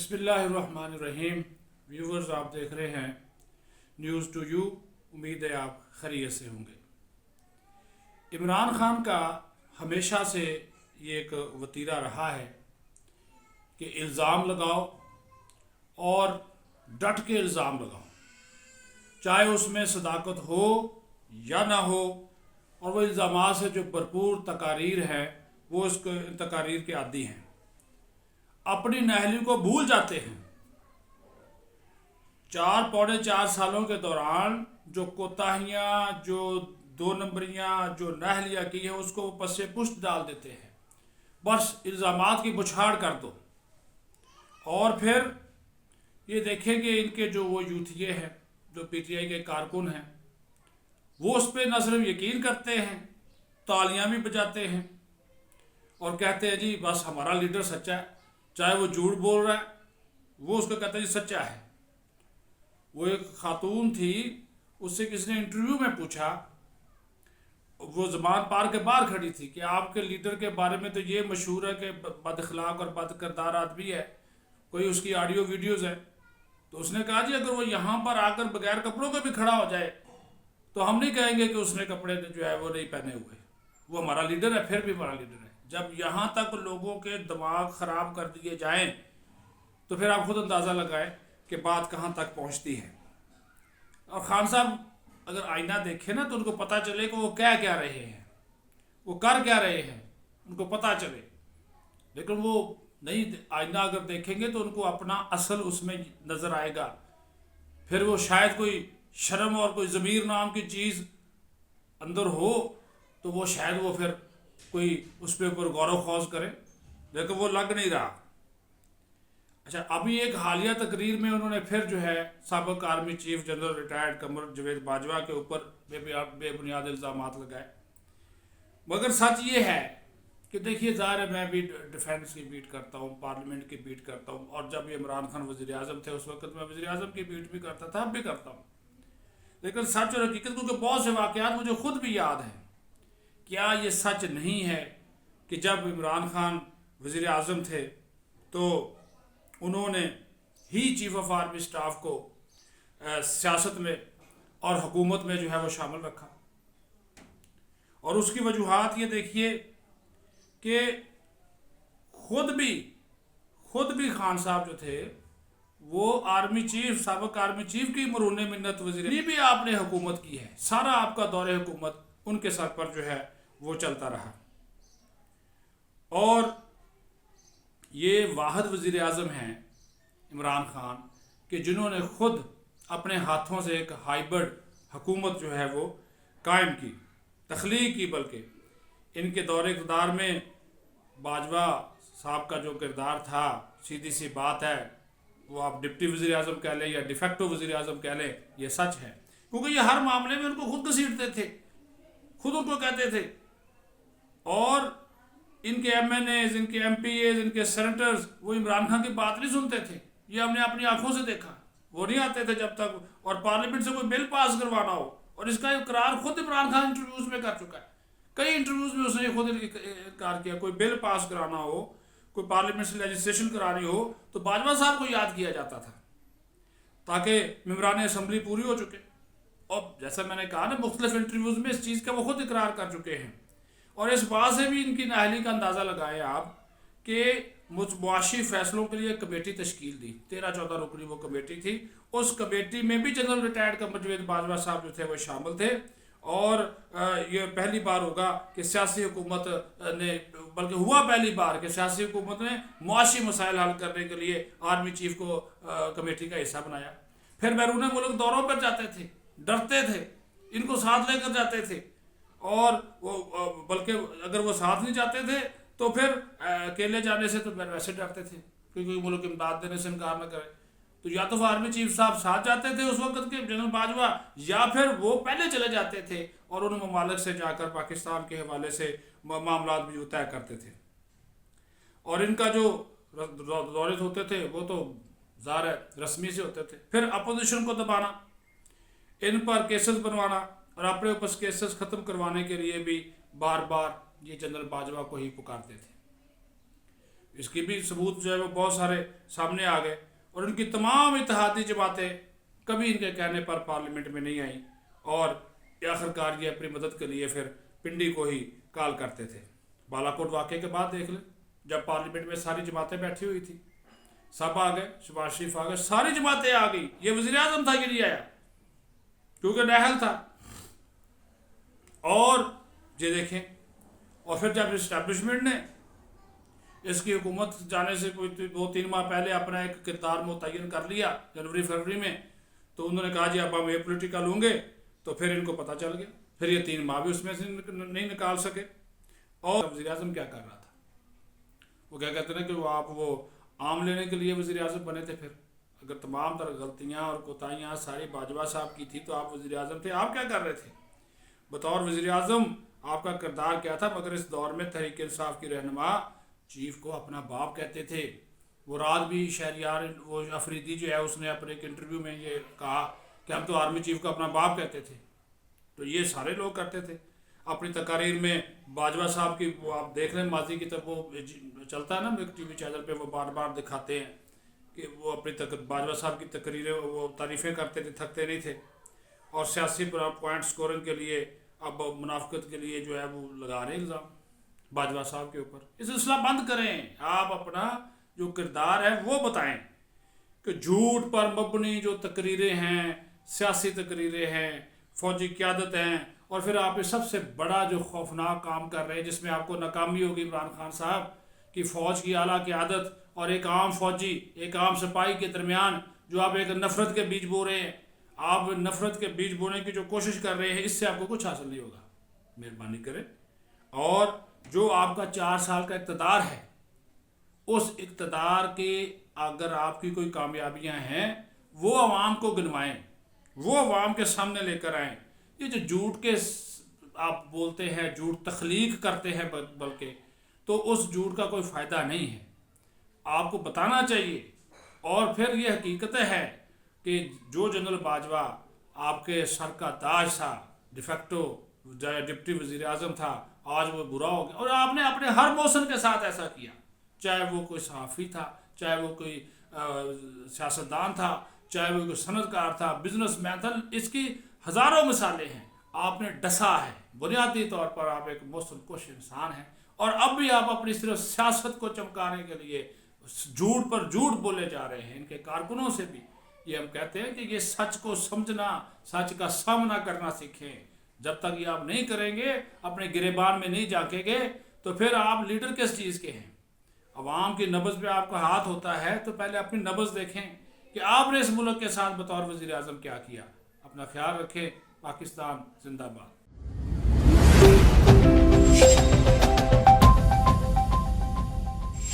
बिस्मिल्लाहिर्रहमानिर्रहीम। व्यूवर्स, आप देख रहे हैं न्यूज़ टू यू। उम्मीद है आप खैरियत से होंगे। इमरान खान का हमेशा से ये एक वतीरा रहा है कि इल्ज़ाम लगाओ और डट के इल्ज़ाम लगाओ, चाहे उसमें सदाकत हो या ना हो। और वो इल्ज़ामात से जो भरपूर तकारीर है वो इस तकारीर के आदी हैं, अपनी नाअहली को भूल जाते हैं। 4 पौने 4 सालों के दौरान जो कोताहियाँ, जो 2 नंबरियाँ, जो नाअहलियाँ की हैं, उसको वो पस्से पुश्त डाल देते हैं। बस इल्ज़ामात की बुछाड़ कर दो और फिर ये देखें कि इनके जो वो यूथिये हैं, जो पीटीआई के कारकुन हैं, वो उस पर न सिर्फ यकीन करते हैं, तालियां भी बजाते हैं और कहते हैं जी बस हमारा लीडर सच्चा है, चाहे वो झूठ बोल रहा है, वो उसको कहते हैं जी सच्चा है। वो एक खातून थी, उससे किसी ने इंटरव्यू में पूछा, वो ज़मान पार के बाहर खड़ी थी, कि आपके लीडर के बारे में तो ये मशहूर है कि बद अखलाक और बद किरदार आदमी है, कोई उसकी ऑडियो वीडियोज़ है। तो उसने कहा जी अगर वो यहाँ पर आकर बगैर कपड़ों के भी खड़ा हो जाए तो हम नहीं कहेंगे कि उसने कपड़े जो है वो नहीं पहने हुए, वो हमारा लीडर है, फिर भी हमारा लीडर है। जब यहाँ तक लोगों के दिमाग ख़राब कर दिए जाएं तो फिर आप खुद अंदाज़ा लगाएं कि बात कहाँ तक पहुँचती है। और खान साहब अगर आईना देखें ना तो उनको पता चले कि वो कह क्या रहे हैं, वो कर क्या रहे हैं, उनको पता चले। लेकिन वो नहीं, आईना अगर देखेंगे तो उनको अपना असल उसमें नज़र आएगा। फिर वो शायद कोई शर्म और कोई ज़मीर नाम की चीज़ अंदर हो तो वो शायद वो फिर कोई उस पर ऊपर गौरव खौज करे, लेकिन वो लग नहीं रहा। अच्छा, अभी एक हालिया तकरीर में उन्होंने फिर जो है साबिक army chief general retired Qamar Javed Bajwa के ऊपर बेबुनियाद इल्ज़ामात लगाए। मगर सच ये है कि देखिए, ज़ाहिर है मैं भी डिफेंस की बीट करता हूँ, पार्लियामेंट की बीट करता हूँ, और जब ये इमरान खान वज़ीर आज़म थे उस वक्त मैं वज़ीर आज़म की बीट भी करता था, अब भी करता हूँ। लेकिन सच और हकीकत, क्योंकि बहुत से वाक़यात मुझे खुद भी याद हैं। क्या ये सच नहीं है कि जब इमरान खान वज़ीर आज़म थे तो उन्होंने ही चीफ ऑफ आर्मी स्टाफ को सियासत में और हुकूमत में जो है वो शामिल रखा। और उसकी वजूहात ये देखिए कि खुद भी खान साहब जो थे वो आर्मी चीफ, साबिक आर्मी चीफ की मरून मिन्नत वज़ीर भी आपने हुकूमत की है, सारा आपका दौरे हुकूमत उनके सर पर जो है वो चलता रहा। और ये वाहिद वज़ीर आज़म हैं इमरान खान कि जिन्होंने खुद अपने हाथों से एक हाइब्रिड हुकूमत जो है वो कायम की, तख्लीक की। बल्कि इनके दौरे इक़्तिदार में बाजवा साहब का जो किरदार था, सीधी सी बात है, वो आप डिप्टी वज़ीर आज़म कह लें या डिफेक्टो वज़ीर आज़म कह लें, ये सच है। क्योंकि ये हर मामले में उनको खुद घसीटते थे, खुद उनको कहते थे। और इनके MNAs, इनके MPAs, इनके सेनेटर्स वो इमरान खान की बात नहीं सुनते थे। ये हमने अपनी आंखों से देखा। वो नहीं आते थे जब तक, और पार्लियामेंट से कोई बिल पास करवाना हो, और इसका इकरार खुद इमरान खान इंटरव्यूज़ में कर चुका है। कई इंटरव्यूज़ में उसने खुद इनकार किया, कोई बिल पास कराना हो, कोई पार्लियामेंट से लेजिस्लेशन करानी हो तो बाजवा साहब को याद किया जाता था, ताकि मेंबरान असम्बली पूरी हो चुके। और जैसा मैंने कहा ना, मुख्तलिफ इंटरव्यूज़ में इस चीज़ का वो खुद इकरार कर चुके हैं। और इस बात से भी इनकी नाअहली का अंदाज़ा लगाएं आप कि मुआशी फैसलों के लिए कमेटी तश्कील दी, 13-14 रुकनी वो कमेटी थी। उस कमेटी में भी जनरल रिटायर्ड कमर जावेद बाजवा साहब जो थे वो शामिल थे। और ये पहली बार होगा कि सियासी हुकूमत ने, बल्कि हुआ पहली बार कि सियासी हुकूमत ने मुआशी मसाइल हल करने के लिए आर्मी चीफ को कमेटी का हिस्सा बनाया। फिर बैरून मुल्क दौरों पर जाते थे, डरते थे, इनको साथ लेकर जाते थे। और वो बल्कि अगर वो साथ नहीं जाते थे तो फिर अकेले जाने से तो वैसे डरते थे, क्योंकि मुल्क इमदाद देने से इनकार न करे। तो या तो आर्मी चीफ साहब साथ जाते थे उस वक्त के जनरल बाजवा, या फिर वो पहले चले जाते थे और उन ममालिक से जाकर पाकिस्तान के हवाले से मामला भी वो तय करते थे। और इनका जो दौरे होते थे वो तो ज़ाहिर रस्मी से होते थे। फिर अपोजिशन को दबाना, इन पर केसेस बनवाना, और अपने ऊपर केसेस ख़त्म करवाने के लिए भी बार बार ये जनरल बाजवा को ही पुकारते थे। اس کی بھی ثبوت جو ہے وہ بہت سارے سامنے آ گئے، اور ان کی تمام اتحادی جماعتیں کبھی ان کے کہنے پر پارلیمنٹ میں نہیں آئیں، اور آخرکار یہ اپنی مدد کے لیے پھر پنڈی کو ہی کال کرتے تھے۔ بالا کوٹ واقعے کے بعد دیکھ لیں، جب پارلیمنٹ میں ساری جماعتیں بیٹھی ہوئی تھی، سب آ گئے، شہباز شریف آ گئے، ساری جماعتیں آ گئی، یہ وزیر اعظم تھا یہ نہیں آیا کیونکہ نہل تھا۔ اور یہ دیکھیں، اور پھر جب اسٹیبلشمنٹ نے اس کی حکومت جانے سے کوئی 2-3 ماہ پہلے اپنا ایک کردار متعین کر لیا جنوری فروری میں، تو انہوں نے کہا جی اب ہم یہ پولیٹیکل ہوں گے، تو پھر ان کو پتہ چل گیا، پھر یہ 3 ماہ بھی اس میں سے نہیں نکال سکے۔ اور وزیر اعظم کیا کر رہا تھا؟ وہ کیا کہتے ہیں کہ وہ عام لینے کے لیے وزیر اعظم بنے تھے۔ پھر اگر تمام تر غلطیاں اور کوتاہیاں ساری باجوہ صاحب کی تھی تو آپ وزیر اعظم تھے، آپ کیا کر رہے تھے؟ بطور وزیر اعظم آپ کا کردار کیا تھا؟ مگر اس دور میں تحریک انصاف کی رہنما چیف کو اپنا باپ کہتے تھے۔ وہ رات بھی شہریار وہ افریدی جو ہے اس نے اپنے ایک انٹرویو میں یہ کہا کہ ہم تو آرمی چیف کو اپنا باپ کہتے تھے۔ تو یہ سارے لوگ کرتے تھے۔ اپنی تقاریر میں باجوہ صاحب کی وہ آپ دیکھ رہے ہیں ماضی کی، طرف وہ چلتا ہے نا ایک ٹی وی چینل پہ، وہ بار بار دکھاتے ہیں کہ وہ اپنی باجوہ صاحب کی تقریریں وہ تعریفیں کرتے تھے، تھکتے نہیں تھے، اور سیاسی پوائنٹ سکورنگ کے لیے اب منافقت کے لیے جو ہے وہ لگا رہے ہیں الزام باجوہ صاحب کے اوپر۔ یہ سلسلہ بند کریں، آپ اپنا جو کردار ہے وہ بتائیں کہ جھوٹ پر مبنی جو تقریریں ہیں، سیاسی تقریریں ہیں، فوجی قیادت ہیں، اور پھر آپ سب سے بڑا جو خوفناک کام کر رہے ہیں جس میں آپ کو ناکامی ہوگی عمران خان صاحب کہ فوج کی اعلیٰ قیادت اور ایک عام فوجی، ایک عام سپاہی کے درمیان جو آپ ایک نفرت کے بیج بو رہے ہیں، آپ نفرت کے بیج بونے کی جو کوشش کر رہے ہیں، اس سے آپ کو کچھ حاصل نہیں ہوگا۔ مہربانی کریں، اور جو آپ کا 4 سال کا اقتدار ہے، اس اقتدار کے اگر آپ کی کوئی کامیابیاں ہیں وہ عوام کو گنوائیں، وہ عوام کے سامنے لے کر آئیں۔ یہ جو جھوٹ کے آپ بولتے ہیں، جھوٹ تخلیق کرتے ہیں بلکہ، تو اس جھوٹ کا کوئی فائدہ نہیں ہے، آپ کو بتانا چاہیے۔ اور پھر یہ حقیقت ہے کہ جو جنرل باجوہ آپ کے سر کا تاج تھا، ڈیفیکٹو ڈپٹی وزیر اعظم تھا، آج وہ برا ہو گیا، اور آپ نے اپنے ہر موسن کے ساتھ ایسا کیا، چاہے وہ کوئی صحافی تھا، چاہے وہ کوئی سیاستدان تھا، چاہے وہ کوئی صنعت کار تھا، بزنس مین تھا، اس کی ہزاروں مثالیں ہیں۔ آپ نے ڈسا ہے، بنیادی طور پر آپ ایک محسن کش انسان ہیں، اور اب بھی آپ اپنی صرف سیاست کو چمکانے کے لیے جھوٹ پر جھوٹ بولے جا رہے ہیں۔ ان کے کارکنوں سے بھی یہ ہم کہتے ہیں کہ یہ سچ کو سمجھنا، سچ کا سامنا کرنا سیکھیں۔ جب تک یہ آپ نہیں کریں گے، اپنے گریبان میں نہیں جھانکیں گے، تو پھر آپ لیڈر کس چیز کے ہیں؟ عوام کی نبض پہ آپ کا ہاتھ ہوتا ہے تو پہلے اپنی نبض دیکھیں کہ آپ نے اس ملک کے ساتھ بطور وزیر اعظم کیا کیا۔ اپنا خیال رکھیں۔ پاکستان زندہ باد۔